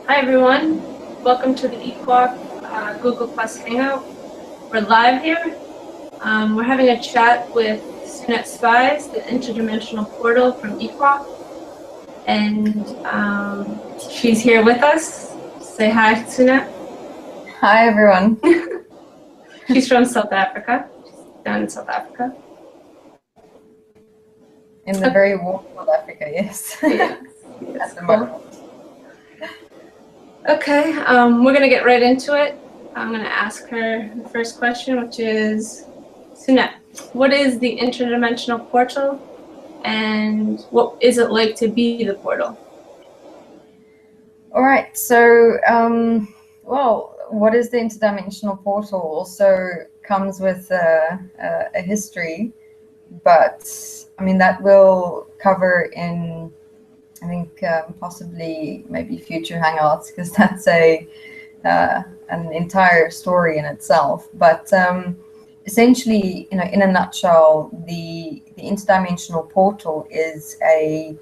Hi everyone, welcome to the Eqafe Google Plus Hangout. We're live here. We're having a chat with Sunette Spies, the Interdimensional Portal from Eqafe, and she's here with us. Say hi, Sunette. Hi everyone. She's from South Africa. She's down in South Africa. In the very warm South Africa, yes. Yes. At the moment. Okay, we're going to get right into it. I'm going to ask her the first question, which is, Sunette, what is the Interdimensional Portal, and what is it like to be the portal? All right, so, well, what is the Interdimensional Portal also comes with a history, but, I mean, that will cover in, I think, possibly maybe future hangouts, because that's an entire story in itself. But essentially, you know, in a nutshell, the interdimensional portal is an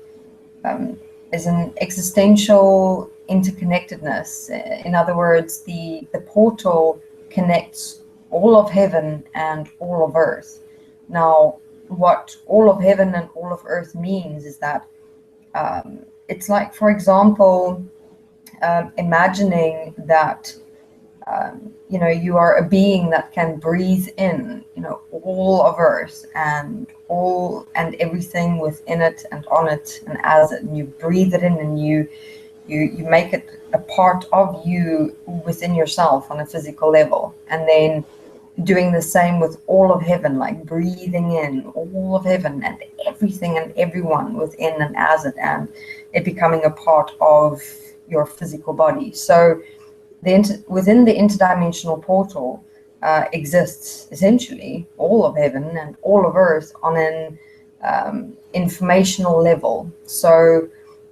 existential interconnectedness. In other words, the portal connects all of heaven and all of earth. Now, what all of heaven and all of earth means is that it's like, for example, imagining that, you know, you are a being that can breathe in, you know, all of earth and all and everything within it and on it and as it, and you breathe it in and you make it a part of you within yourself on a physical level, and then doing the same with all of heaven, like breathing in all of heaven and everything and everyone within and as it, and it becoming a part of your physical body. So within the interdimensional portal exists essentially all of heaven and all of earth on an informational level. So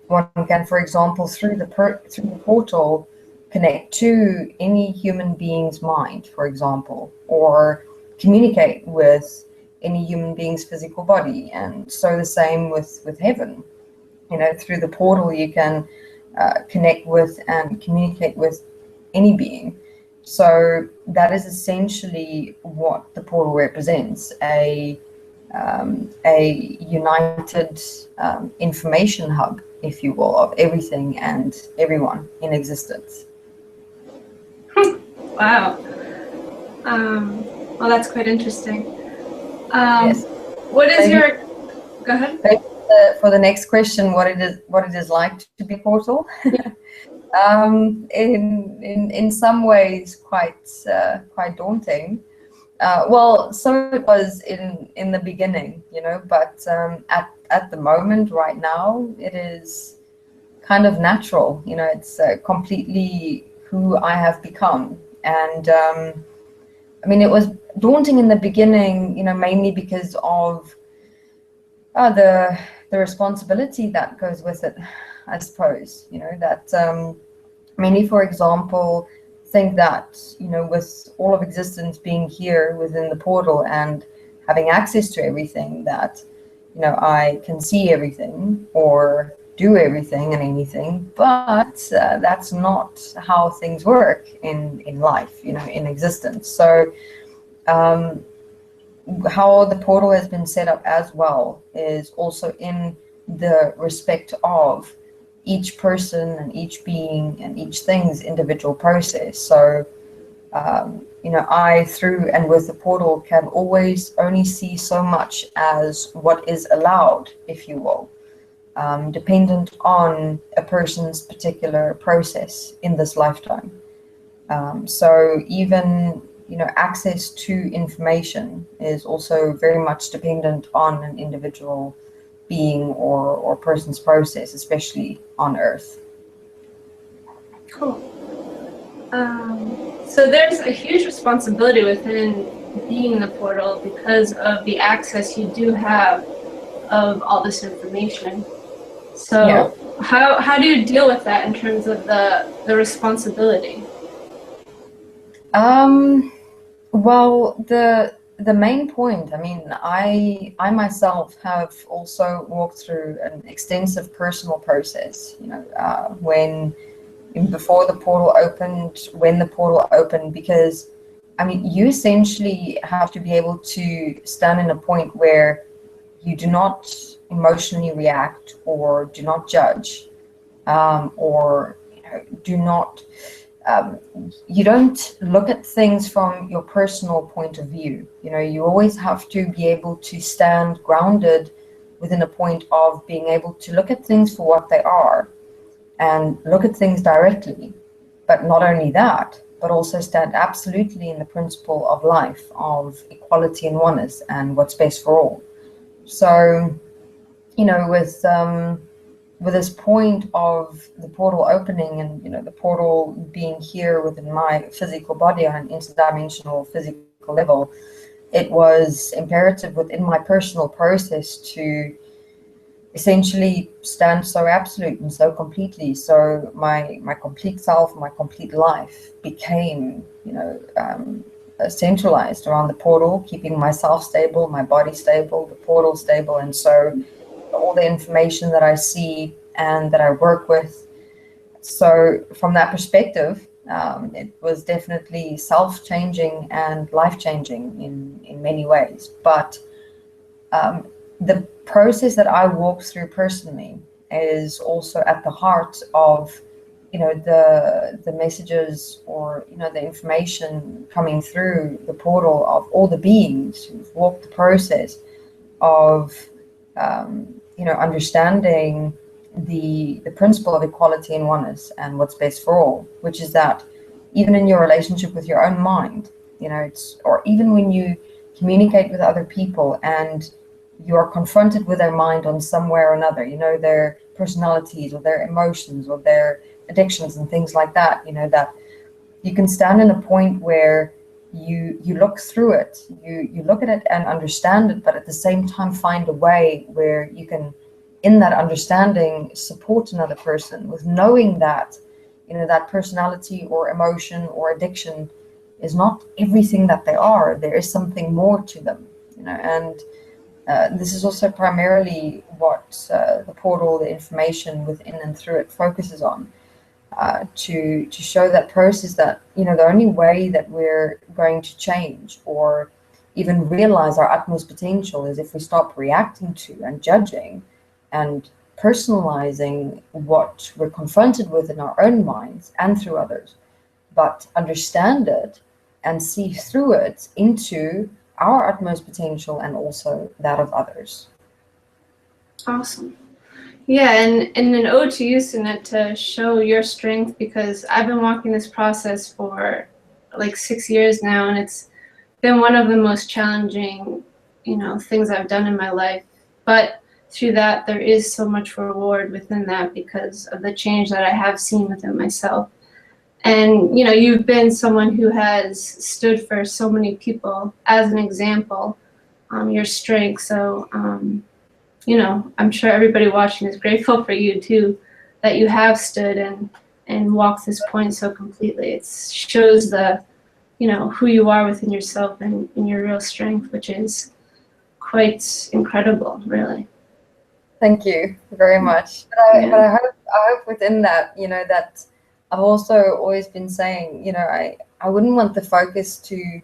one can, for example, through the portal, connect to any human being's mind, for example, or communicate with any human being's physical body. And so the same with heaven. You know, through the portal you can connect with and communicate with any being. So that is essentially what the portal represents, a united information hub, if you will, of everything and everyone in existence. Wow. Well, that's quite interesting. Yes. What is your... Go ahead. For the next question, what it is like to be portal. Yeah. In some ways quite daunting. Well, so it was in the beginning, you know, but at the moment right now it is kind of natural, you know. It's completely who I have become. And I mean, it was daunting in the beginning, you know, mainly because of the responsibility that goes with it, I suppose. You know, that many, for example, think that, you know, with all of existence being here within the portal and having access to everything, that, you know, I can see everything or do everything and anything, but that's not how things work in life, you know, in existence. So how the portal has been set up as well is also in the respect of each person and each being and each thing's individual process. So you know, I, through and with the portal, can always only see so much as what is allowed, if you will, dependent on a person's particular process in this lifetime. So even, you know, access to information is also very much dependent on an individual being or person's process, especially on Earth. Cool. So there's a huge responsibility within being the portal because of the access you do have of all this information. So yeah. How do you deal with that in terms of the responsibility? Well, the main point, I mean, I myself have also walked through an extensive personal process, you know, when even before the portal opened, when the portal opened, because I mean, you essentially have to be able to stand in a point where you do not emotionally react or do not judge, or do not, you don't look at things from your personal point of view. You always have to be able to stand grounded within a point of being able to look at things for what they are and look at things directly. But not only that, but also stand absolutely in the principle of life, of equality and oneness, and what's best for all. So, with this point of the portal opening and the portal being here within my physical body on an interdimensional physical level, it was imperative within my personal process to essentially stand so absolute and so completely. So my complete self, my complete life became centralized around the portal, keeping myself stable, my body stable, the portal stable. And so all the information that I see and that I work with. So from that perspective, it was definitely self-changing and life-changing in many ways. But the process that I walk through personally is also at the heart of the messages or the information coming through the portal of all the beings who've walked the process of understanding the principle of equality and oneness and what's best for all, which is that even in your relationship with your own mind, or even when you communicate with other people and you are confronted with their mind on some way or another, their personalities or their emotions or their addictions and things like that, that you can stand in a point where you look through it, you look at it and understand it, but at the same time find a way where you can, in that understanding, support another person with knowing that, that personality or emotion or addiction is not everything that they are. There is something more to them, and this is also primarily what the portal, the information within and through it focuses on, to show that process that, the only way that we're going to change or even realize our utmost potential is if we stop reacting to and judging and personalizing what we're confronted with in our own minds and through others, but understand it and see through it into our utmost potential and also that of others. Awesome. Yeah, and an ode to you, Sunette, to show your strength, because I've been walking this process for like 6 years now, and it's been one of the most challenging, things I've done in my life. But through that, there is so much reward within that because of the change that I have seen within myself. And, you've been someone who has stood for so many people as an example, your strength. So, I'm sure everybody watching is grateful for you too, that you have stood and walked this point so completely. It shows the, who you are within yourself and your real strength, which is quite incredible, really. Thank you very much. But I hope within that, that I've also always been saying, I wouldn't want the focus to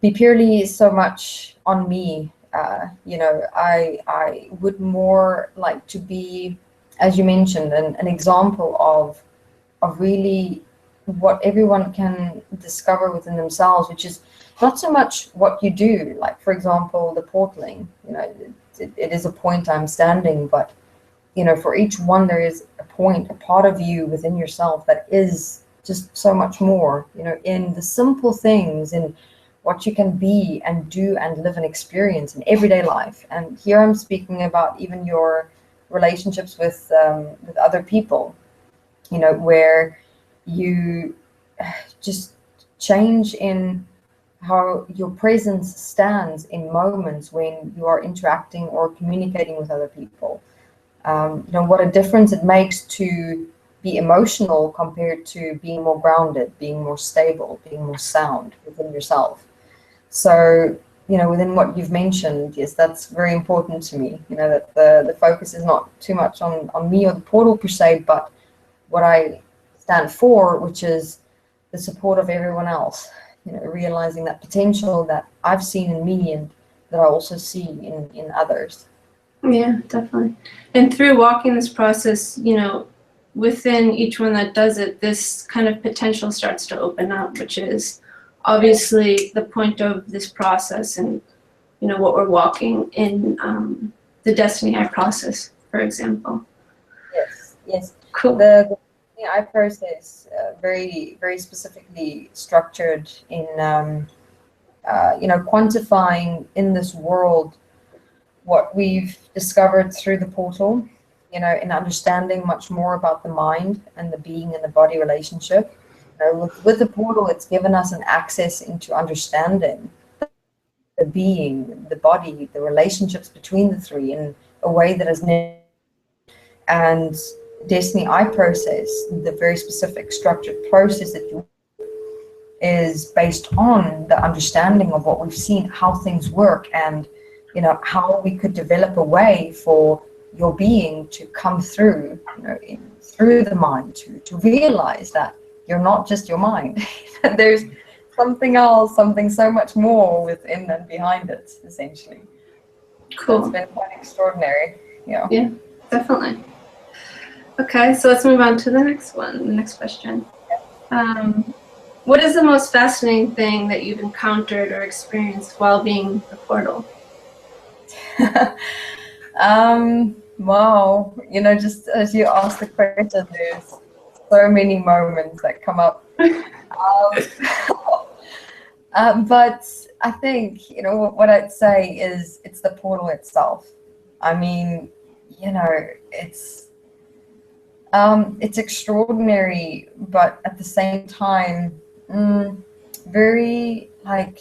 be purely so much on me. I would more like to be, as you mentioned, an example of really what everyone can discover within themselves, which is not so much what you do. Like, for example, the portaling, it is a point I'm standing, but for each one there is a point, a part of you within yourself that is just so much more, in the simple things, in what you can be and do and live and experience in everyday life. And here I'm speaking about even your relationships with other people, where you just change in how your presence stands in moments when you are interacting or communicating with other people. What a difference it makes to be emotional compared to being more grounded, being more stable, being more sound within yourself. So, within what you've mentioned, yes, that's very important to me, that the focus is not too much on me or the portal per se, but what I stand for, which is the support of everyone else. You know, realizing that potential that I've seen in me and that I also see in others. Yeah, definitely. And through walking this process, you know, within each one that does it, this kind of potential starts to open up, which is obviously the point of this process and, you know, what we're walking in the Desteni-I-Process, for example. Yes, yes. Cool. The Desteni-I process, very, very specifically structured in, you know, quantifying in this world what we've discovered through the portal, you know, in understanding much more about the mind and the being and the body relationship. You know, with the portal, it's given us an access into understanding the being, the body, the relationships between the three in a way that is never. And Desteni-I-Process, the very specific structured process that you is based on the understanding of what we've seen, how things work, and you know how we could develop a way for your being to come through, you know, through the mind, to realize that you're not just your mind. That there's something else, something so much more within and behind it, essentially. Cool. So it's been quite extraordinary. Yeah. Yeah, definitely. Okay, so let's move on to the next one, the next question. What is the most fascinating thing that you've encountered or experienced while being the portal? Wow, you know, just as you asked the question, there's so many moments that come up. But I think, you know, what I'd say is it's the portal itself. I mean, you know, it's extraordinary, but at the same time, very, like,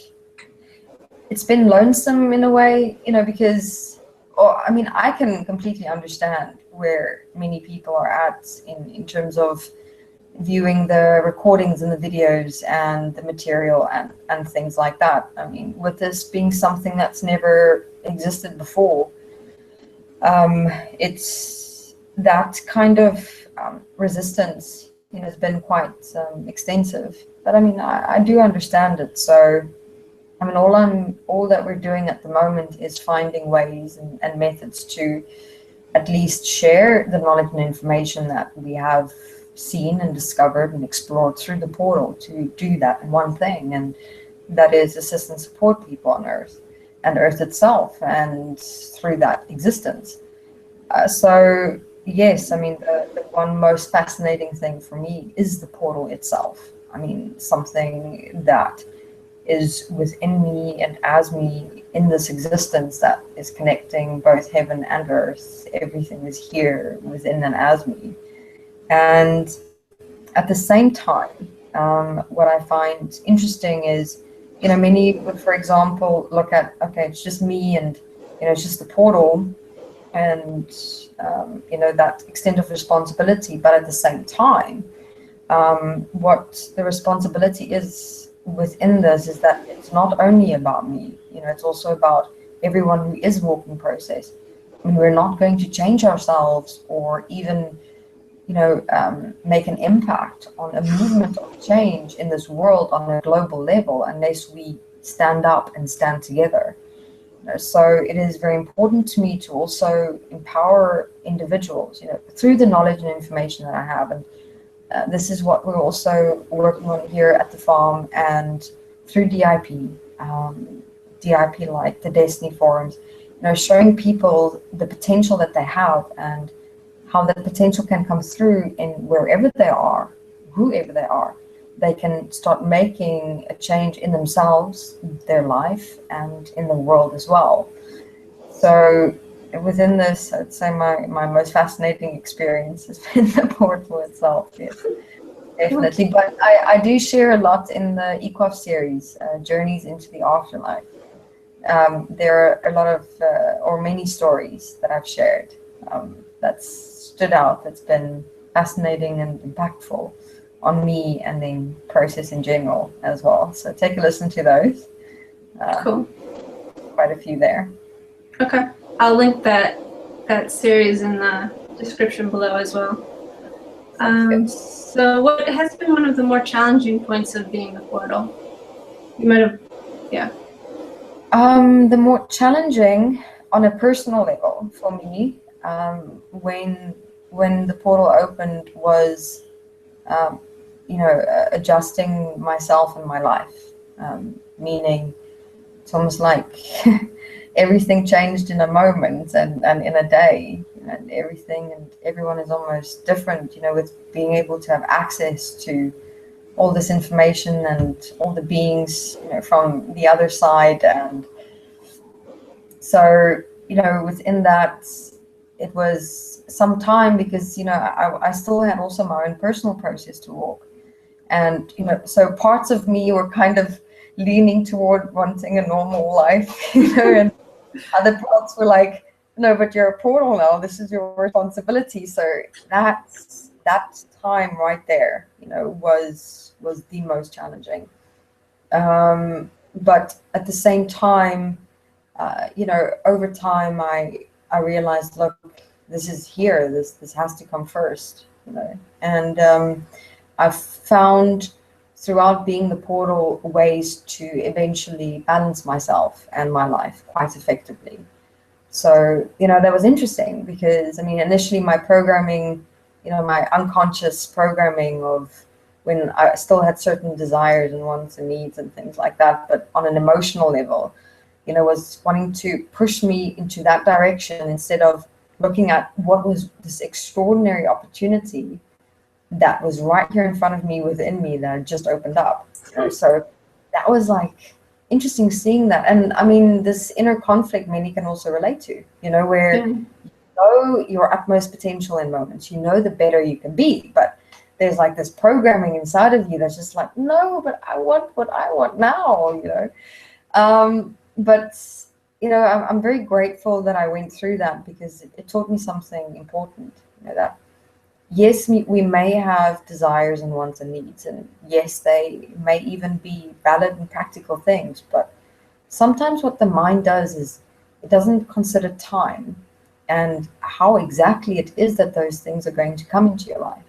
it's been lonesome in a way, you know, because, I mean, I can completely understand where many people are at in terms of viewing the recordings and the videos and the material and things like that. I mean, with this being something that's never existed before, it's that kind of resistance, you know, has been quite extensive. But I mean, I do understand it. So I mean, all that we're doing at the moment is finding ways and methods to at least share the knowledge and information that we have seen and discovered and explored through the portal, to do that one thing, and that is assist and support people on Earth and Earth itself, and through that existence. So yes, I mean, the one most fascinating thing for me is the portal itself. I mean, something that is within me and as me in this existence that is connecting both heaven and earth. Everything is here within and as me. And at the same time, what I find interesting is, you know, many would, for example, look at, okay, it's just me and, you know, it's just the portal and, you know, that extent of responsibility. But at the same time, what the responsibility is within this is that it's not only about me, you know, it's also about everyone who is walking process. I mean, we're not going to change ourselves or even, you know, make an impact on a movement of change in this world on a global level unless we stand up and stand together. You know, so it is very important to me to also empower individuals, you know, through the knowledge and information that I have. And this is what we're also working on here at the farm and through DIP, like the Destiny forums, you know, showing people the potential that they have and how that potential can come through in wherever they are, whoever they are. They can start making a change in themselves, their life, and in the world as well. So within this, I'd say my most fascinating experience has been the portal itself. Yes, definitely. But I do share a lot in the Eqafe series, Journeys into the Afterlife. There are a lot of, or many stories that I've shared that's stood out, that's been fascinating and impactful on me and the process in general as well. So take a listen to those. Cool. Quite a few there. Okay. I'll link that series in the description below as well. Sounds good. So what has been one of the more challenging points of being the portal? You might have, yeah. The more challenging on a personal level for me, when the portal opened was, adjusting myself and my life. Meaning, it's almost like everything changed in a moment and in a day, and everything and everyone is almost different, with being able to have access to all this information and all the beings, from the other side. And so, within that, it was some time because, I still had also my own personal process to walk. And, so parts of me were kind of leaning toward wanting a normal life, and other parts were like, no, but you're a portal now. This is your responsibility. So that time right there, was the most challenging. But at the same time, over time, I realized, look, this is here. This has to come first, and I've found throughout being the portal ways to eventually balance myself and my life quite effectively. So, that was interesting because, initially my programming, my unconscious programming of when I still had certain desires and wants and needs and things like that, but on an emotional level, was wanting to push me into that direction instead of looking at what was this extraordinary opportunity that was right here in front of me, within me, that had just opened up. So that was like interesting seeing that. And this inner conflict many can also relate to, where you know your utmost potential in moments, the better you can be, but there's like this programming inside of you that's just like, no, but I want what I want now, but I'm very grateful that I went through that because it taught me something important, that yes, we may have desires and wants and needs, and yes, they may even be valid and practical things, but sometimes what the mind does is it doesn't consider time and how exactly it is that those things are going to come into your life.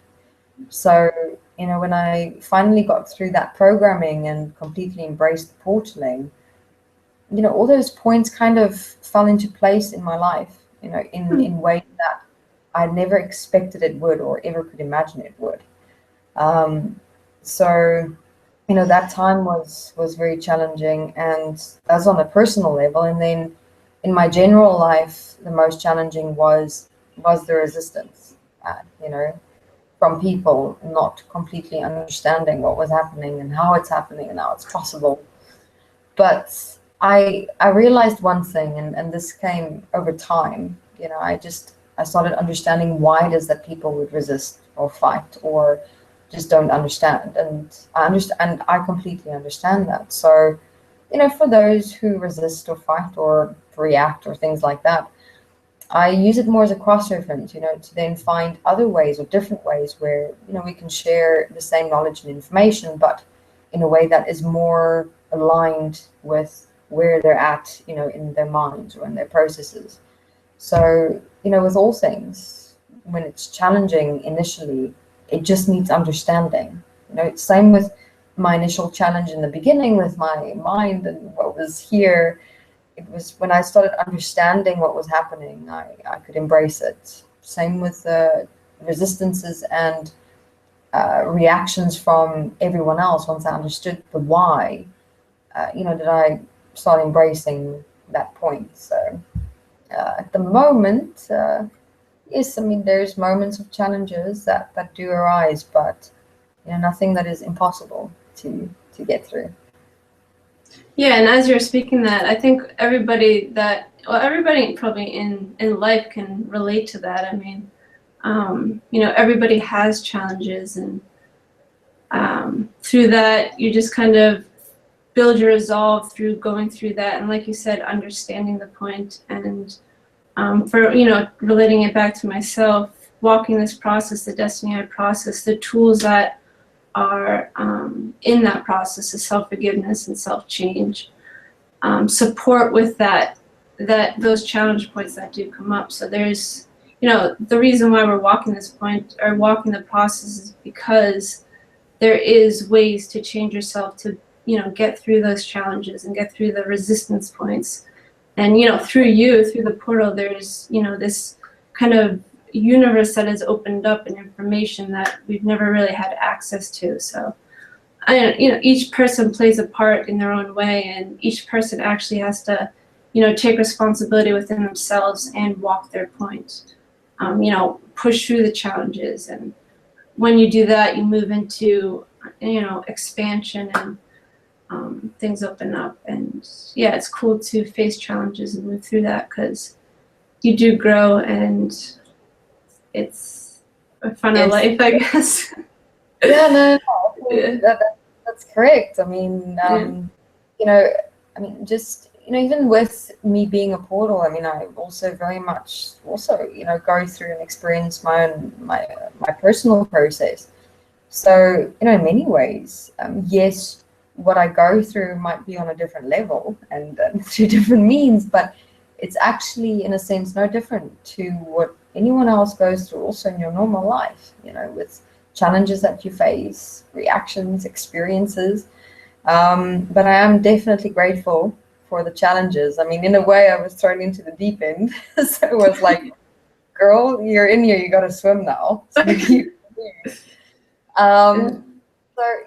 So, when I finally got through that programming and completely embraced the portaling, all those points kind of fell into place in my life, in ways that I never expected it would or ever could imagine it would. So, that time was very challenging, and that's on a personal level. And then in my general life, the most challenging was the resistance, from people not completely understanding what was happening and how it's happening and how it's possible. But I realized one thing, and this came over time. I started understanding why it is that people would resist or fight or just don't understand. And I completely understand that. So, for those who resist or fight or react or things like that, I use it more as a cross-reference, to then find other ways or different ways where, we can share the same knowledge and information, but in a way that is more aligned with where they're at, in their minds or in their processes. So, with all things, when it's challenging initially, it just needs understanding. Same with my initial challenge in the beginning with my mind and what was here. It was when I started understanding what was happening, I could embrace it. Same with resistances and reactions from everyone else. Once I understood the why, did I start embracing that point. So at the moment, yes, there's moments of challenges that do arise, but nothing that is impossible to get through. Yeah, and as you're speaking that, I think everybody probably in life can relate to that. Everybody has challenges, and through that, you just kind of build your resolve through going through that, and like you said, understanding the point, and for relating it back to myself, walking this process, the Desteni-I process, the tools that are in that process of self-forgiveness and self-change, support with that those challenge points that do come up. So there's you know, the reason why we're walking this point or walking the process is because there is ways to change yourself to, you know, get through those challenges and get through the resistance points. And, you know, through the portal, there's, you know, this kind of universe that has opened up and information that we've never really had access to. So, you know, each person plays a part in their own way, and each person actually has to, you know, take responsibility within themselves and walk their point. You know, push through the challenges, and when you do that, you move into, you know, expansion, and things open up. And yeah, it's cool to face challenges and move through that, because you do grow, and it's a funner life, I guess. Yeah, no, that's correct. I mean, you know, I mean, just, you know, even with me being a portal, I mean, I also very much also, you know, go through and experience my own, my personal process. So, you know, in many ways, yes, what I go through might be on a different level and through different means, but it's actually, in a sense, no different to what anyone else goes through also in your normal life, you know, with challenges that you face, reactions, experiences. But I am definitely grateful for the challenges. I mean, in a way, I was thrown into the deep end. So it was like, girl, you're in here, you got to swim now. So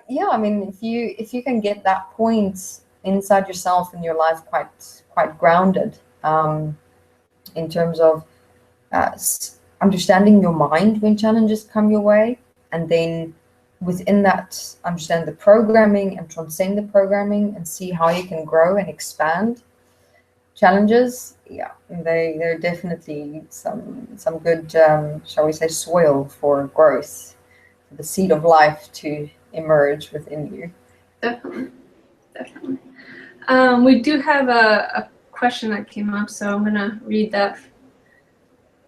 yeah, I mean, if you can get that point inside yourself in your life quite grounded, in terms of understanding your mind when challenges come your way, and then within that understand the programming and transcend the programming and see how you can grow and expand challenges. Yeah, they're definitely some good, shall we say, soil for growth, for the seed of life to emerge within you. Definitely. We do have a question that came up, so I'm gonna read that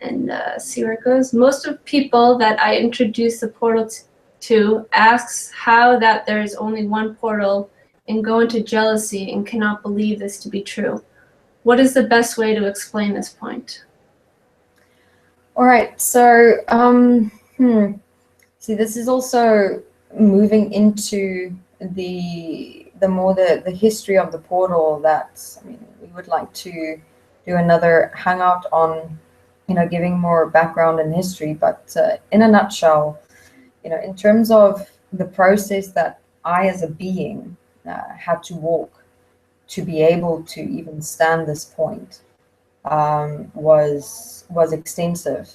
and see where it goes. Most of people that I introduce the portal to asks how that there is only one portal and go into jealousy and cannot believe this to be true. What is the best way to explain this point? All right, so see, this is also moving into the history of the portal. That, I mean, we would like to do another hangout on, you know, giving more background and history. But in a nutshell, you know, in terms of the process that I as a being had to walk to be able to even stand this point, was extensive,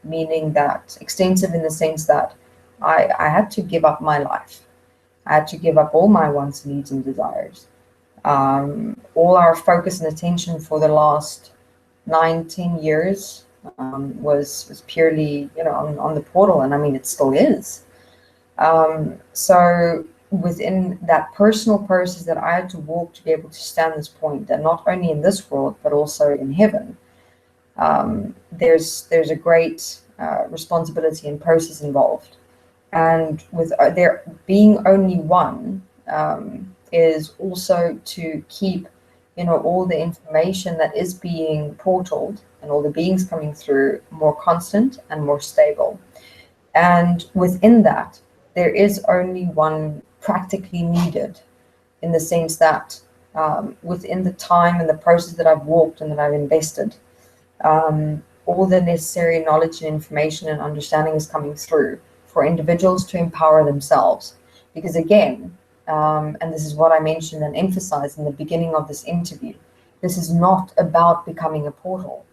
meaning that extensive in the sense that I had to give up my life. I had to give up all my wants, needs, and desires. All our focus and attention for the last 9-10 years was purely, you know, on the portal, and I mean, it still is. So within that personal process that I had to walk to be able to stand this point, and not only in this world but also in heaven, there's a great responsibility and process involved. And with there being only one, is also to keep, you know, all the information that is being portaled and all the beings coming through more constant and more stable. And within that, there is only one practically needed, in the sense that within the time and the process that I've walked and that I've invested, all the necessary knowledge and information and understanding is coming through for individuals to empower themselves. Because again, and this is what I mentioned and emphasized in the beginning of this interview, this is not about becoming a portal.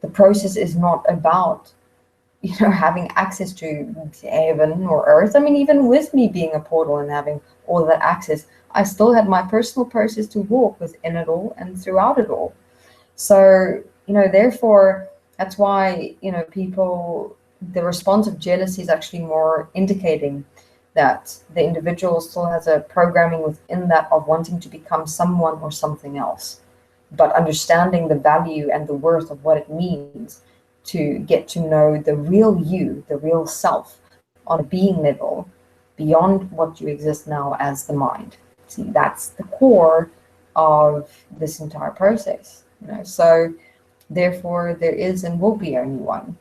The process is not about, you know, having access to heaven or earth. I mean, even with me being a portal and having all of that access, I still had my personal process to walk within it all and throughout it all. So, you know, therefore, that's why, you know, people, the response of jealousy is actually more indicating that the individual still has a programming within that of wanting to become someone or something else, but understanding the value and the worth of what it means to get to know the real you, the real self, on a being level beyond what you exist now as the mind. See, that's the core of this entire process, you know. So Therefore, there is and will be only one,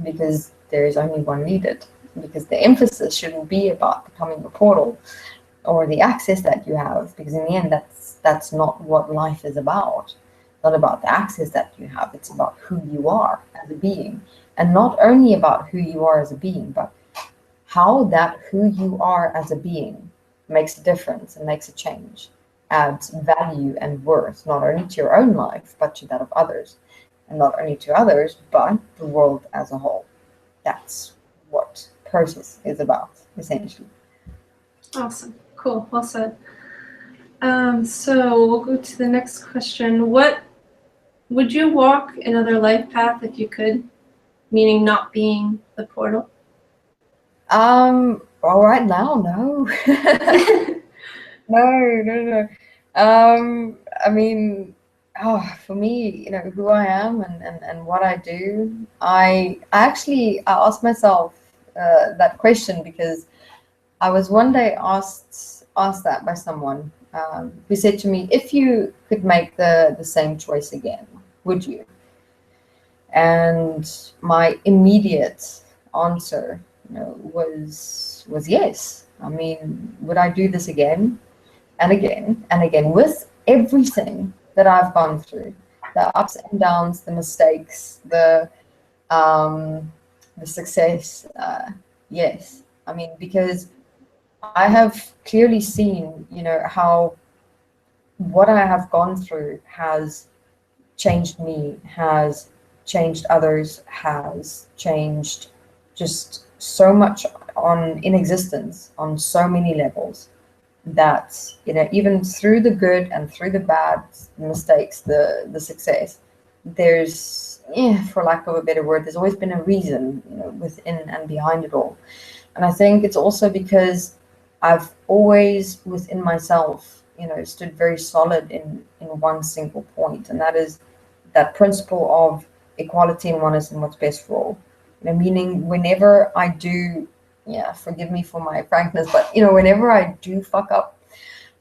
because there is only one needed. Because the emphasis shouldn't be about becoming a portal or the access that you have, because in the end, that's not what life is about. Not about the access that you have. It's about who you are as a being, and not only about who you are as a being, but how that who you are as a being makes a difference and makes a change, adds value and worth, not only to your own life, but to that of others. And not only to others, but the world as a whole. That's what process is about, essentially. Awesome. Cool. Well said. So we'll go to the next question. What would you walk another life path if you could? Meaning not being the portal? Well, right now, no. No. I mean, for me, who I am and what I do, I asked myself that question because I was one day asked that by someone who said to me, if you could make the same choice again, would you? And my immediate answer, was yes. I mean, would I do this again and again and again with everything that I've gone through, the ups and downs, the mistakes, the success? Yes. I mean, because I have clearly seen, how what I have gone through has changed me, has changed others, has changed just so much in existence on so many levels, that even through the good and through the bad, the mistakes, the success, there's, for lack of a better word, there's always been a reason, within and behind it all. And I think it's also because I've always within myself, stood very solid in one single point, and that is that principle of equality and oneness and what's best for all. Meaning whenever I do, forgive me for my frankness, but whenever I do fuck up,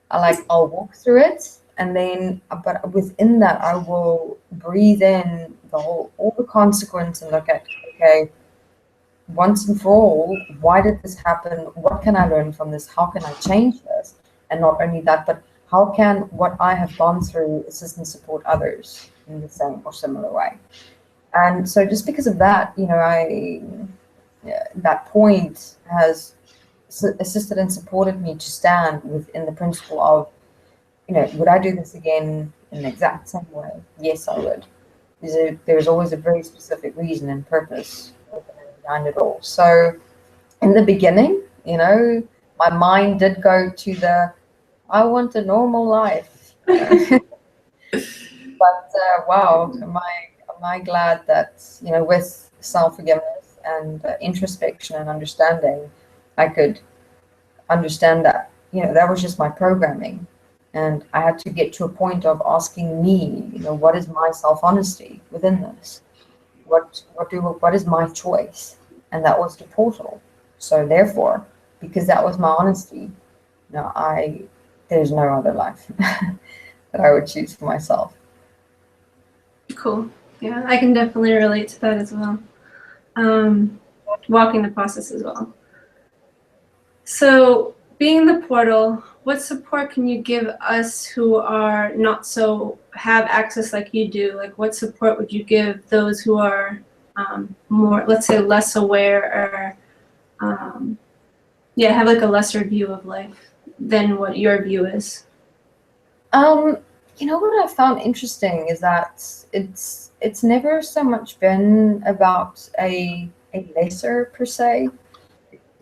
I'll walk through it, and then, but within that, I will breathe in all the consequence and look at, okay, once and for all, why did this happen? What can I learn from this? How can I change this? And not only that, but how can what I have gone through assist and support others in the same or similar way? And so just because of that, that point has assisted and supported me to stand within the principle of, would I do this again in the exact same way? Yes, I would. There's always a very specific reason and purpose behind it all. So in the beginning, my mind did go to I want a normal life. But wow, am I glad that, with self-forgiveness and introspection and understanding, I could understand that, that was just my programming. And I had to get to a point of asking me, what is my self-honesty within this? What is my choice? And that was the portal. So therefore, because that was my honesty, there's no other life that I would choose for myself. Cool. Yeah, I can definitely relate to that as well. Walking the process as well. So being the portal, what support can you give us who are not have access like you do? Like, what support would you give those who are more, let's say, less aware, or have like a lesser view of life than what your view is? What I found interesting is that it's never so much been about a lesser per se,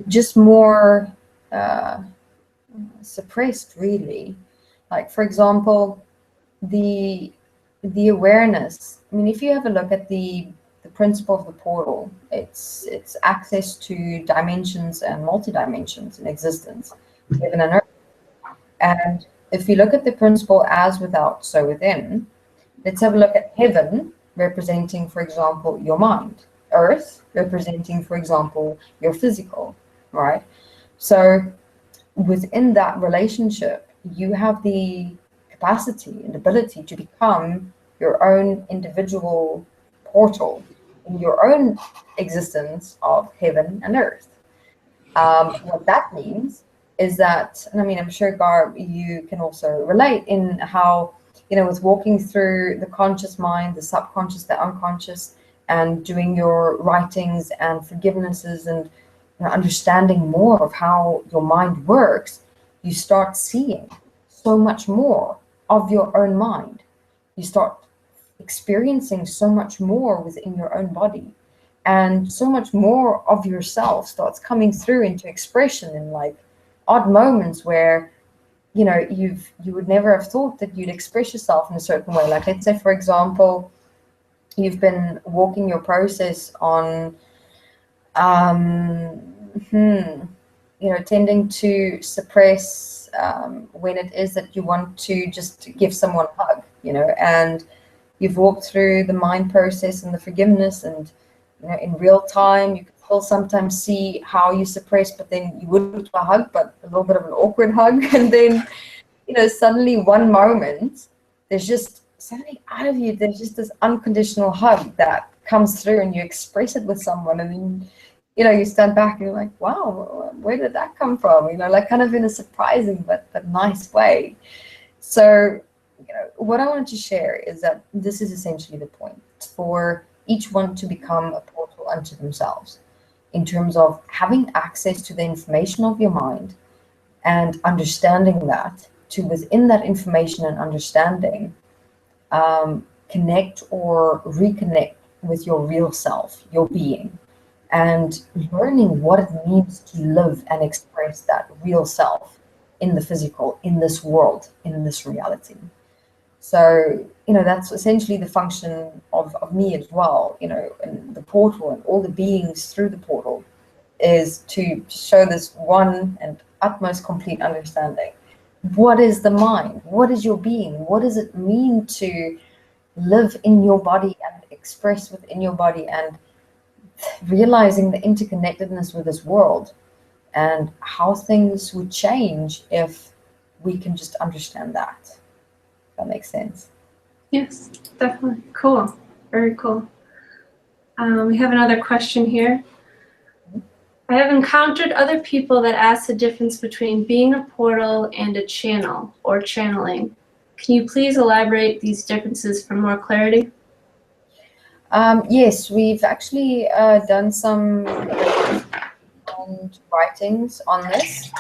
just more suppressed, really. Like, for example, the awareness. I mean, if you have a look at the principle of the portal, it's access to dimensions and multi-dimensions in existence, heaven and earth. And if you look at the principle as without, so within, let's have a look at heaven representing, for example, your mind, earth representing, for example, your physical, right? So within that relationship, you have the capacity and ability to become your own individual portal in your own existence of heaven and earth. What that means is that, and I mean, I'm sure, Garb, you can also relate in how, with walking through the conscious mind, the subconscious, the unconscious, and doing your writings and forgivenesses and understanding more of how your mind works, you start seeing so much more of your own mind. You start experiencing so much more within your own body, and so much more of yourself starts coming through into expression in like odd moments where you would never have thought that you'd express yourself in a certain way. Like, let's say, for example, you've been walking your process on tending to suppress when it is that you want to just give someone a hug, and you've walked through the mind process and the forgiveness, and in real time you can still sometimes see how you suppress, but then you wouldn't do a hug, but a little bit of an awkward hug, and then suddenly one moment there's just something out of you, there's just this unconditional hug that comes through, and you express it with someone, and then you stand back and you're like, wow, where did that come from? Like kind of in a surprising but nice way. So what I wanted to share is that this is essentially the point, for each one to become a portal unto themselves, in terms of having access to the information of your mind and understanding that, to within that information and understanding, connect or reconnect with your real self, your being, and learning what it means to live and express that real self in the physical, in this world, in this reality. So, that's essentially the function of me as well, and the portal and all the beings through the portal, is to show this one and utmost complete understanding. What is the mind? What is your being? What does it mean to live in your body and express within your body, and realizing the interconnectedness with this world, and how things would change if we can just understand that. That makes sense. Yes, definitely. Cool. Very cool. We have another question here. I have encountered other people that ask the difference between being a portal and a channel or channeling. Can you please elaborate these differences for more clarity? Yes, we've actually done some writings on this,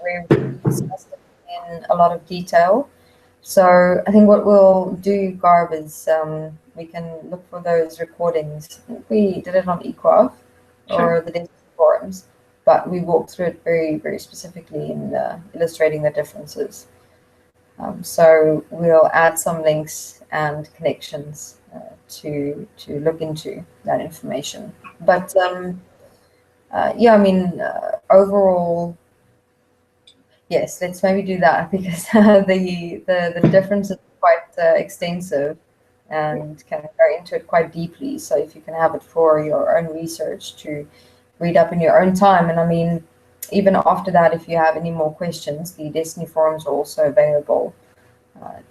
where we've discussed it in a lot of detail. So I think what we'll do, Garb, is we can look for those recordings. I think we did it on Eqafe or the Desteni forums, but we walked through it very, very specifically in illustrating the differences. So we'll add some links and connections to look into that information. But yeah, I mean, overall, yes, let's maybe do that, because the difference is quite extensive and can go into it quite deeply. So if you can have it for your own research to read up in your own time, and I mean, even after that, if you have any more questions, the Desteni forums are also available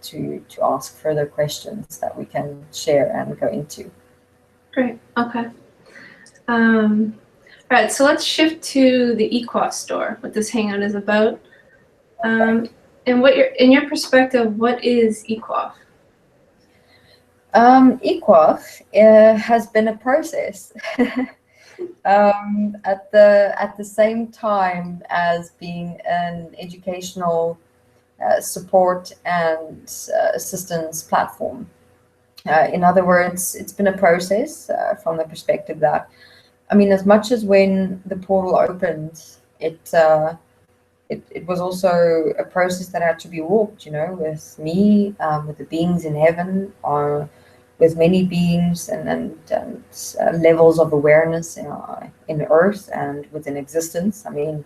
to ask further questions that we can share and go into. Great. Okay. All right. So let's shift to the Eqafe store, what this hangout is about. And in your perspective, what is Eqafe? Eqafe has been a process. At the same time as being an educational support and assistance platform. In other words, it's been a process from the perspective that, I mean, as much as when the portal opened, it was also a process that had to be walked, with me, with the beings in heaven, or with many beings and levels of awareness in Earth and within existence. I mean,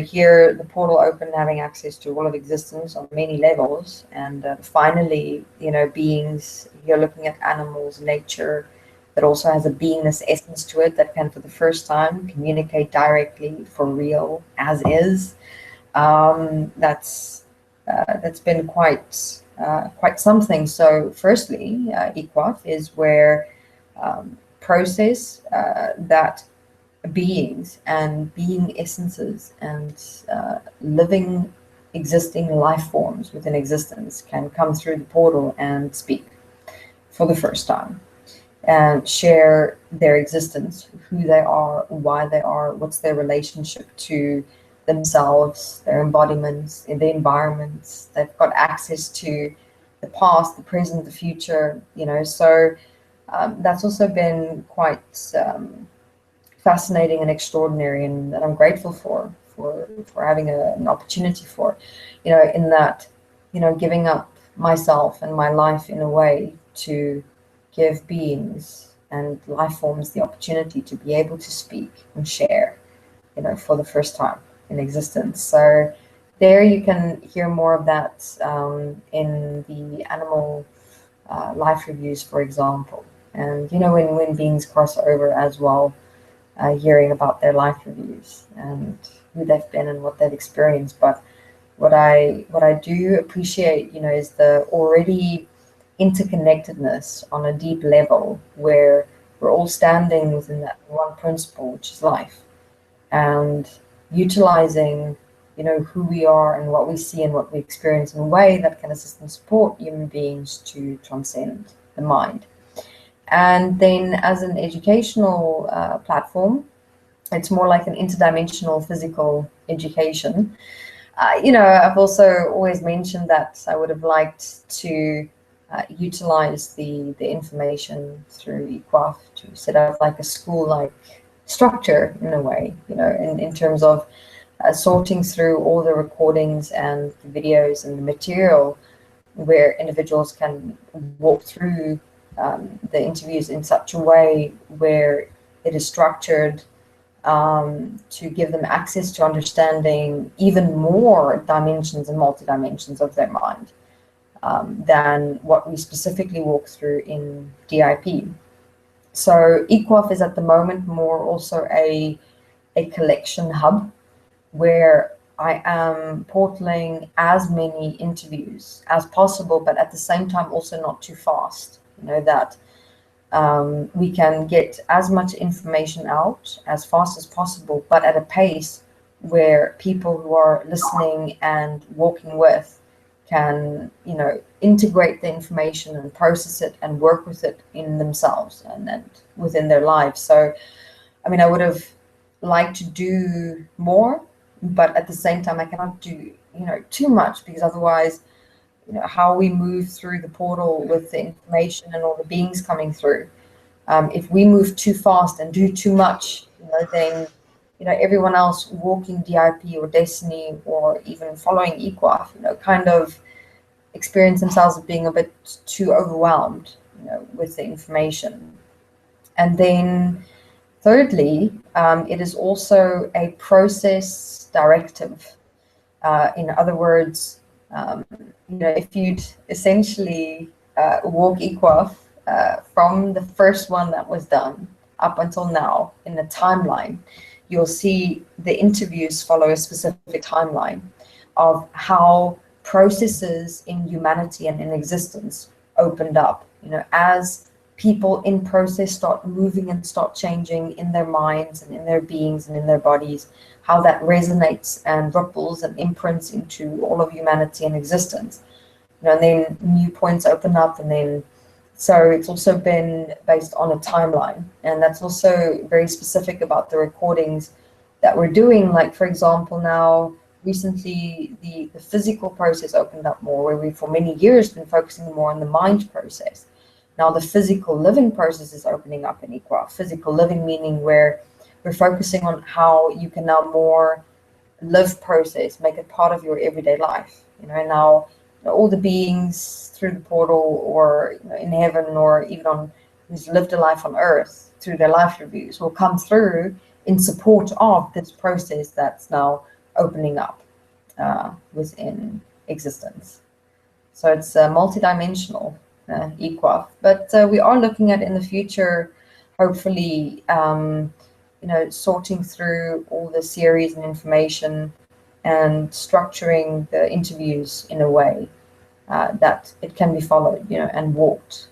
here the portal opened, having access to all of existence on many levels, and finally, beings, you're looking at animals, nature, that also has a beingness essence to it, that can for the first time communicate directly for real as is. That's been quite quite something. So firstly, Eqafe is where process that beings and being essences and living existing life forms within existence can come through the portal and speak for the first time and share their existence, who they are, why they are, what's their relationship to themselves, their embodiments, in the environments. They've got access to the past, the present, the future, so that's also been quite fascinating and extraordinary, and that I'm grateful for having an opportunity for, in that, giving up myself and my life in a way to give beings and life forms the opportunity to be able to speak and share, for the first time in existence. So there you can hear more of that in the animal life reviews, for example. And, when beings cross over as well, hearing about their life reviews and who they've been and what they've experienced. But what I do appreciate, is the already interconnectedness on a deep level where we're all standing within that one principle, which is life, and utilizing, who we are and what we see and what we experience in a way that can assist and support human beings to transcend the mind. And then as an educational platform, it's more like an interdimensional physical education. I've also always mentioned that I would have liked to utilize the information through Eqafe to set up like a school-like structure in a way, in terms of sorting through all the recordings and the videos and the material where individuals can walk through the interviews in such a way where it is structured to give them access to understanding even more dimensions and multi-dimensions of their mind than what we specifically walk through in DIP. So Eqafe is at the moment more also a collection hub where I am portaling as many interviews as possible, but at the same time also not too fast, that we can get as much information out as fast as possible, but at a pace where people who are listening and walking with can, integrate the information and process it and work with it in themselves and within their lives. So, I would have liked to do more, but at the same time, I cannot do, too much, because otherwise, how we move through the portal with the information and all the beings coming through. If we move too fast and do too much, then, everyone else walking DIP or Destini or even following Eqafe, kind of experience themselves as being a bit too overwhelmed, with the information. And then thirdly, it is also a process directive. In other words, if you'd essentially walk Eqafe from the first one that was done up until now in the timeline, you'll see the interviews follow a specific timeline of how processes in humanity and in existence opened up, as people in process start moving and start changing in their minds and in their beings and in their bodies, how that resonates and ripples and imprints into all of humanity and existence. And then new points open up, and then so it's also been based on a timeline, and that's also very specific about the recordings that we're doing. Like, for example, now recently the physical process opened up more, where we for many years been focusing more on the mind process. Now the physical living process is opening up in Eqafe. Physical living meaning where we're focusing on how you can now more live process, make it part of your everyday life. Now all the beings through the portal or in heaven or even on who's lived a life on earth through their life reviews will come through in support of this process that's now opening up within existence. So it's multidimensional Eqafe, but we are looking at in the future, hopefully, sorting through all the series and information and structuring the interviews in a way that it can be followed, and walked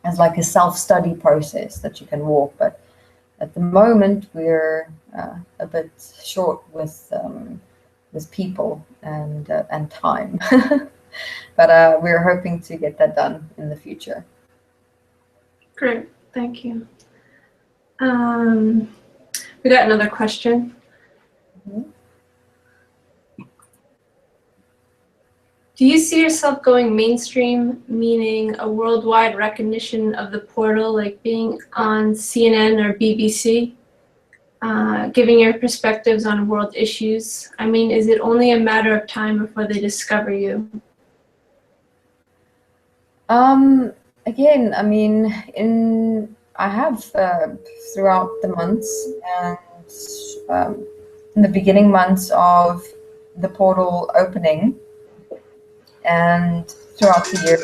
as like a self-study process that you can walk. But at the moment, we're a bit short with people and time, but we're hoping to get that done in the future. Great, thank you. We got another question. Mm-hmm. Do you see yourself going mainstream, meaning a worldwide recognition of the portal, like being on CNN or BBC, giving your perspectives on world issues? I mean, is it only a matter of time before they discover you? Again, I mean, I have throughout the months and in the beginning months of the portal opening and throughout the year.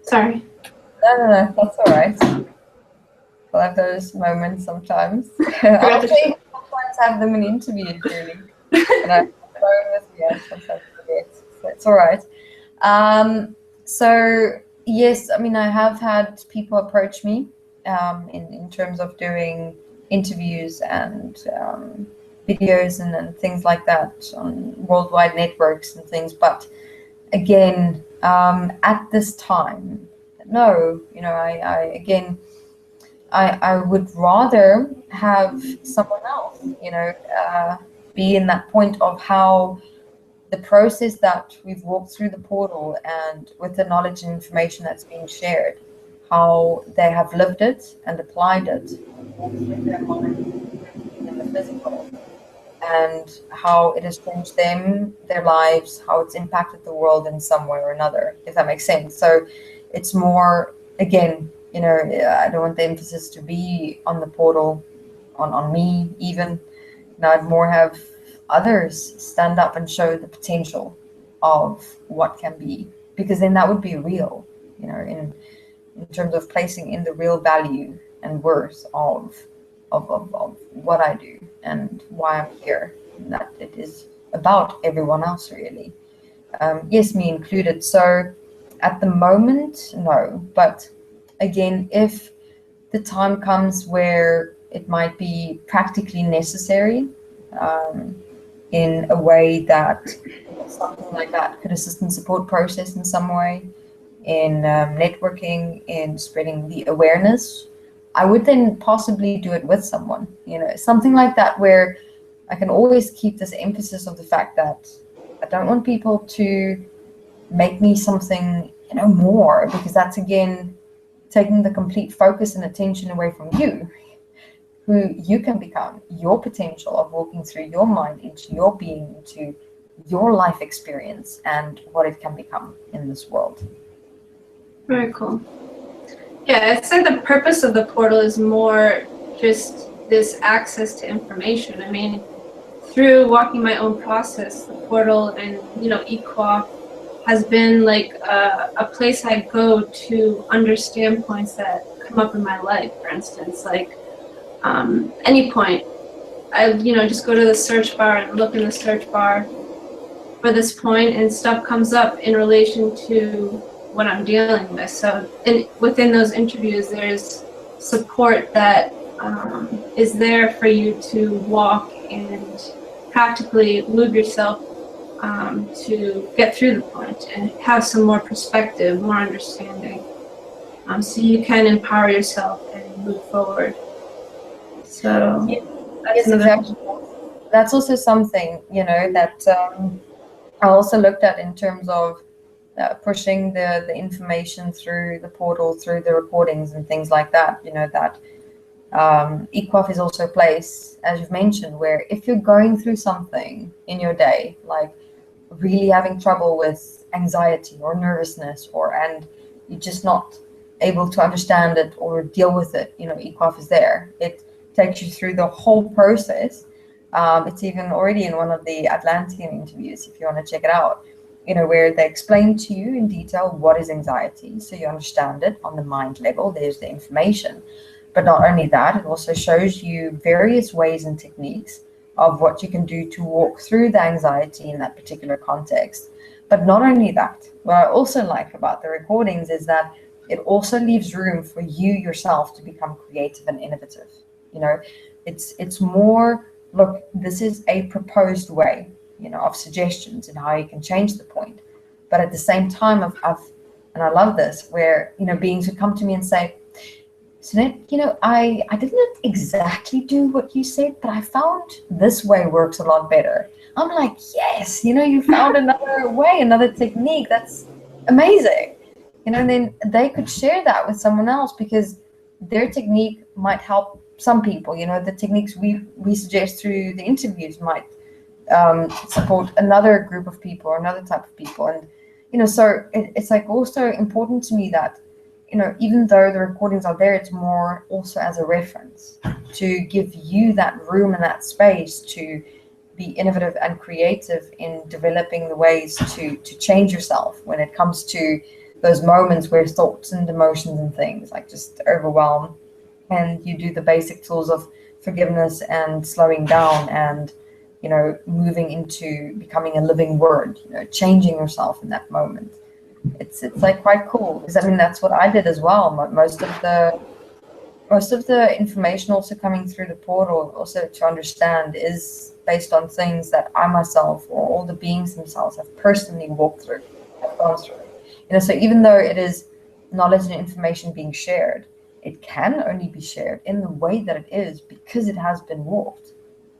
Sorry. No, that's all right. We'll have those moments sometimes. I'll say sometimes have them in interviews, really. And I'm going with me, I sometimes forget. So it's all right. So yes, I mean, I have had people approach me in terms of doing interviews and videos and things like that on worldwide networks and things. But again, at this time, no, I would rather have someone else, be in that point of how the process that we've walked through the portal and with the knowledge and information that's being shared, how they have lived it and applied it in their mind, in the physical, and how it has changed them, their lives, how it's impacted the world in some way or another, if that makes sense. So it's more, again, I don't want the emphasis to be on the portal, on me even. I'd more have others stand up and show the potential of what can be, because then that would be real, in terms of placing in the real value and worth of what I do and why I'm here, and that it is about everyone else, really. Yes, me included. So at the moment, no. But again, if the time comes where it might be practically necessary, in a way that something like that could assist in support process in some way, in networking, in spreading the awareness, I would then possibly do it with someone, something like that, where I can always keep this emphasis of the fact that I don't want people to make me something, more, because that's, again, taking the complete focus and attention away from you, who you can become, your potential of walking through your mind into your being, into your life experience and what it can become in this world. Very cool. Yeah, I'd say the purpose of the portal is more just this access to information. I mean, through walking my own process, the portal and, Eqafe has been like a place I go to understand points that come up in my life. For instance, like any point, I just go to the search bar and look in the search bar for this point, and stuff comes up in relation to what I'm dealing with. So within those interviews, there's support that is there for you to walk and practically move yourself to get through the point and have some more perspective, more understanding, so you can empower yourself and move forward. So yes, exactly. That's also something, that I also looked at in terms of pushing the information through the portal, through the recordings and things like that, that Eqafe is also a place, as you've mentioned, where if you're going through something in your day, like really having trouble with anxiety or nervousness, and you're just not able to understand it or deal with it, Eqafe is there. It takes you through the whole process. It's even already in one of the Atlantean interviews, if you want to check it out, where they explain to you in detail what is anxiety, so you understand it on the mind level. There's the information. But not only that, it also shows you various ways and techniques of what you can do to walk through the anxiety in that particular context. But not only that, what I also like about the recordings is that it also leaves room for you yourself to become creative and innovative. You know, it's more, look, this is a proposed way, you know, of suggestions and how you can change the point. But at the same time, and I love this, where, you know, beings would come to me and say, Sunette, you know, I didn't exactly do what you said, but I found this way works a lot better. I'm like, yes, you know, you found another way, another technique. That's amazing. You know, and then they could share that with someone else because their technique might help some people. You know, the techniques we suggest through the interviews might support another group of people or another type of people. And, you know, so it's like also important to me that, you know, even though the recordings are there, it's more also as a reference to give you that room and that space to be innovative and creative in developing the ways to change yourself when it comes to those moments where thoughts and emotions and things like just overwhelm, and you do the basic tools of forgiveness and slowing down and, you know, moving into becoming a living word, you know, changing yourself in that moment. It's like quite cool because I mean that's what I did as well. Most of the information also coming through the portal also to understand is based on things that I myself or all the beings themselves have personally walked through, have gone through. You know, so even though it is knowledge and information being shared, it can only be shared in the way that it is because it has been walked.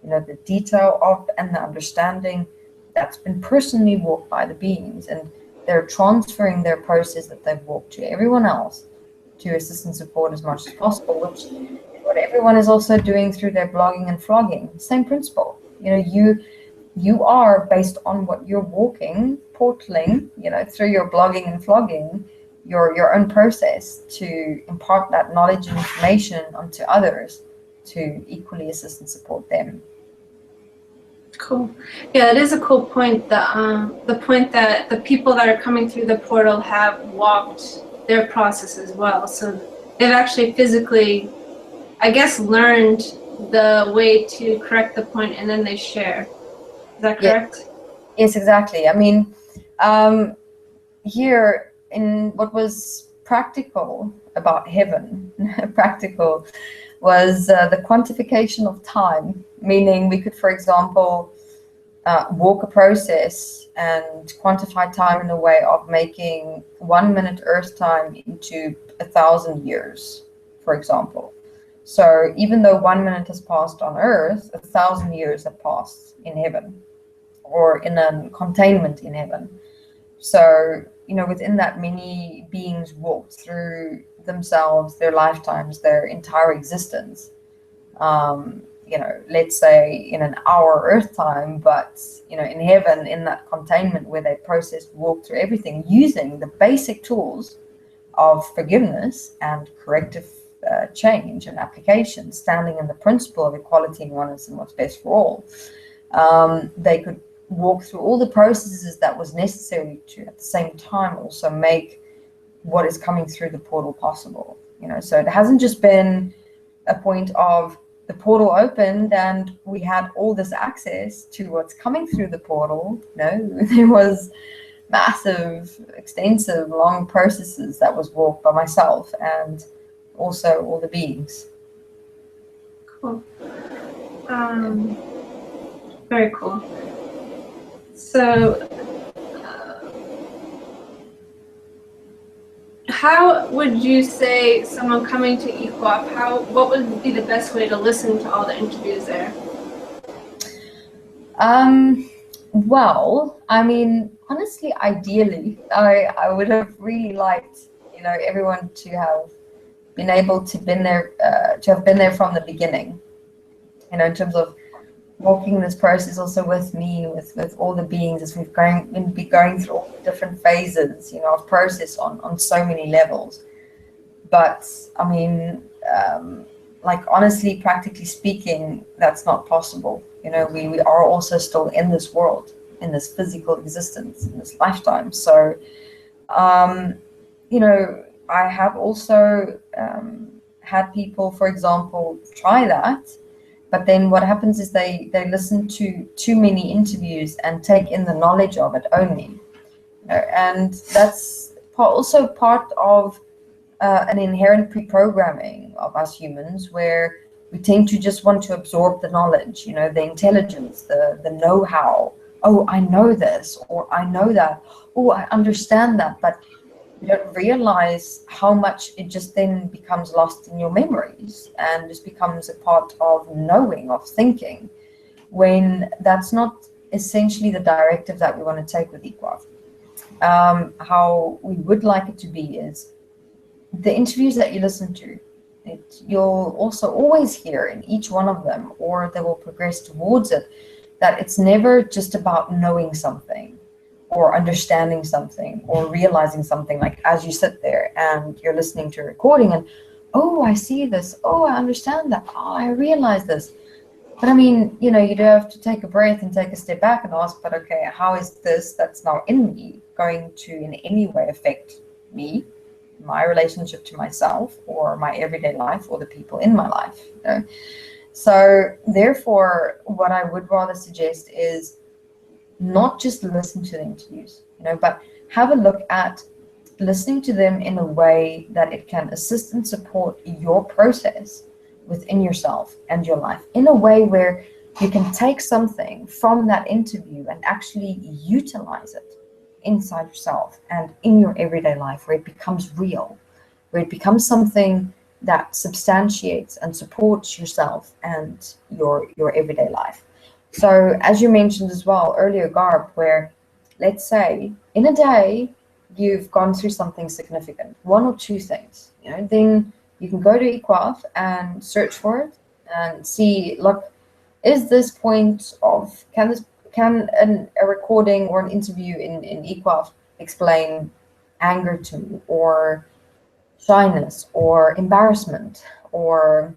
You know, the detail of and the understanding that's been personally walked by the beings, and they're transferring their process that they've walked to everyone else to assist and support as much as possible, which is what everyone is also doing through their blogging and vlogging. Same principle. You know, you are based on what you're walking, portaling, you know, through your blogging and vlogging, your own process to impart that knowledge and information onto others to equally assist and support them. Cool. Yeah, it is a cool point. The point that the people that are coming through the portal have walked their process as well. So they've actually physically, I guess, learned the way to correct the point, and then they share. Is that correct? Yes, exactly. I mean, here in what was practical about heaven, practical was the quantification of time, meaning we could, for example, walk a process and quantify time in a way of making 1 minute Earth time into 1,000 years, for example. So even though 1 minute has passed on Earth, 1,000 years have passed in heaven or in a containment in heaven. So, you know, within that, many beings walked through themselves, their lifetimes, their entire existence. You know, let's say in an hour Earth time, but, you know, in heaven, in that containment where they processed, walked through everything using the basic tools of forgiveness and corrective change and application, standing in the principle of equality and oneness and what's best for all. They could walk through all the processes that was necessary to at the same time also make what is coming through the portal possible. You know, so it hasn't just been a point of the portal opened and we had all this access to what's coming through the portal. No, there was massive, extensive, long processes that was walked by myself and also all the beings. Cool. Very cool. So, how would you say someone coming to Eqafe, what would be the best way to listen to all the interviews there? Well, I mean, honestly, ideally, I would have really liked, you know, everyone to have been able to have been there from the beginning, you know, in terms of walking this process also with me, with all the beings as we've be going through all the different phases, you know, of process on so many levels. But I mean, like honestly, practically speaking, that's not possible. You know, we are also still in this world, in this physical existence, in this lifetime. So, you know, I have also had people, for example, try that But then what happens is they listen to too many interviews and take in the knowledge of it only. And that's also part of an inherent pre-programming of us humans, where we tend to just want to absorb the knowledge, the intelligence, the know-how. Oh, I know this, or I know that. Oh, I understand that. But you don't realize how much it just then becomes lost in your memories and just becomes a part of knowing, of thinking, when that's not essentially the directive that we want to take with Eqafe. How we would like it to be is the interviews that you listen to, you'll also always hear in each one of them, or they will progress towards it, that it's never just about knowing something or understanding something or realizing something. Like as you sit there and you're listening to a recording and, oh, I see this, oh, I understand that, oh, I realize this. But I mean, you do have to take a breath and take a step back and ask, but okay, how is this that's now in me going to in any way affect me, my relationship to myself, or my everyday life, or the people in my life? So therefore, what I would rather suggest is not just listen to the interviews, but have a look at listening to them in a way that it can assist and support your process within yourself and your life, in a way where you can take something from that interview and actually utilize it inside yourself and in your everyday life, where it becomes real, where it becomes something that substantiates and supports yourself and your everyday life. So as you mentioned as well earlier, Garb, where let's say in a day you've gone through something significant, one or two things, then you can go to Eqafe and search for it and see, look, is this point of, can a recording or an interview in Eqafe explain anger to me, or shyness, or embarrassment, or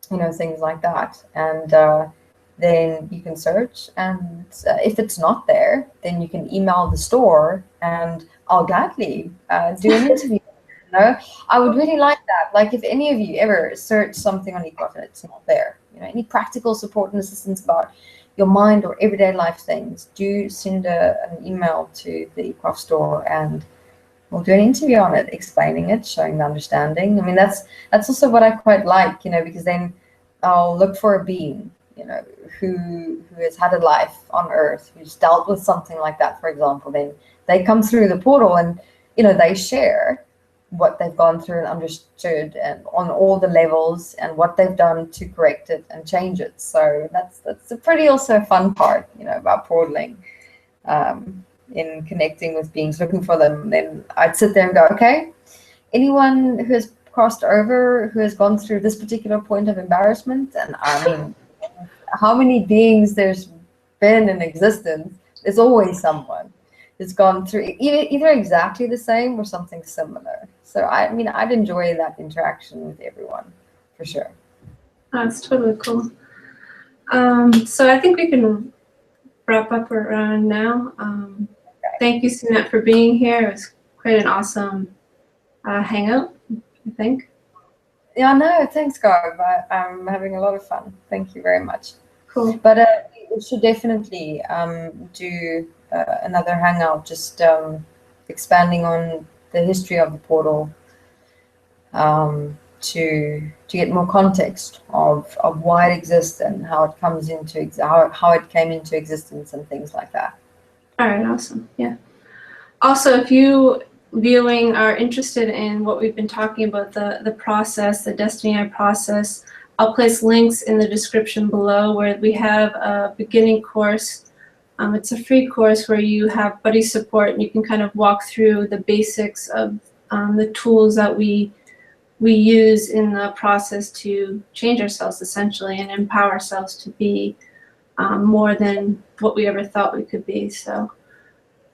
things like that? And then you can search, and if it's not there, then you can email the store and I'll gladly do an interview. I would really like that. Like if any of you ever search something on Eqafe and it's not there, any practical support and assistance about your mind or everyday life things, do send an email to the Eqafe store and we'll do an interview on it, explaining it, showing the understanding. I mean, that's also what I quite like, because then I'll look for a being, who has had a life on Earth, who's dealt with something like that, for example. Then they come through the portal and, they share what they've gone through and understood, and on all the levels, and what they've done to correct it and change it. So that's a pretty also fun part, about portaling, in connecting with beings, looking for them. Then I'd sit there and go, okay, anyone who has crossed over, who has gone through this particular point of embarrassment, and I mean, how many beings there's been in existence, there's always someone who's gone through either exactly the same or something similar. So I mean, I'd enjoy that interaction with everyone, for sure. That's totally cool. So I think we can wrap up around now. Okay. Thank you, Sunette, for being here. It was quite an awesome hangout, I think. Yeah, no, thanks, Garb. I'm having a lot of fun. Thank you very much. Cool. But we should definitely do another hangout, just expanding on the history of the portal, to get more context of why it exists and how it comes into how it came into existence and things like that. All right, awesome. Yeah. Also, if you viewing are interested in what we've been talking about, the process, the Desteni-I process, I'll place links in the description below where we have a beginning course. It's a free course where you have buddy support and you can kind of walk through the basics of the tools that we use in the process to change ourselves, essentially, and empower ourselves to be more than what we ever thought we could be. So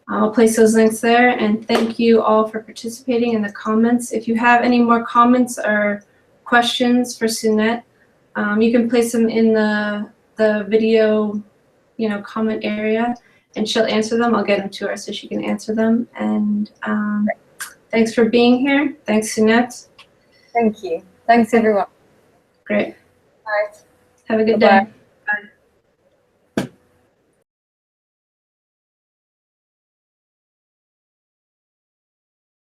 I'll place those links there, and thank you all for participating in the comments. If you have any more comments or questions for Sunette, you can place them in the video, comment area, and she'll answer them. I'll get them to her so she can answer them. And thanks for being here. Thanks, Sunette. Thank you. Thanks, everyone. Great. All right. Have a good Bye-bye. day.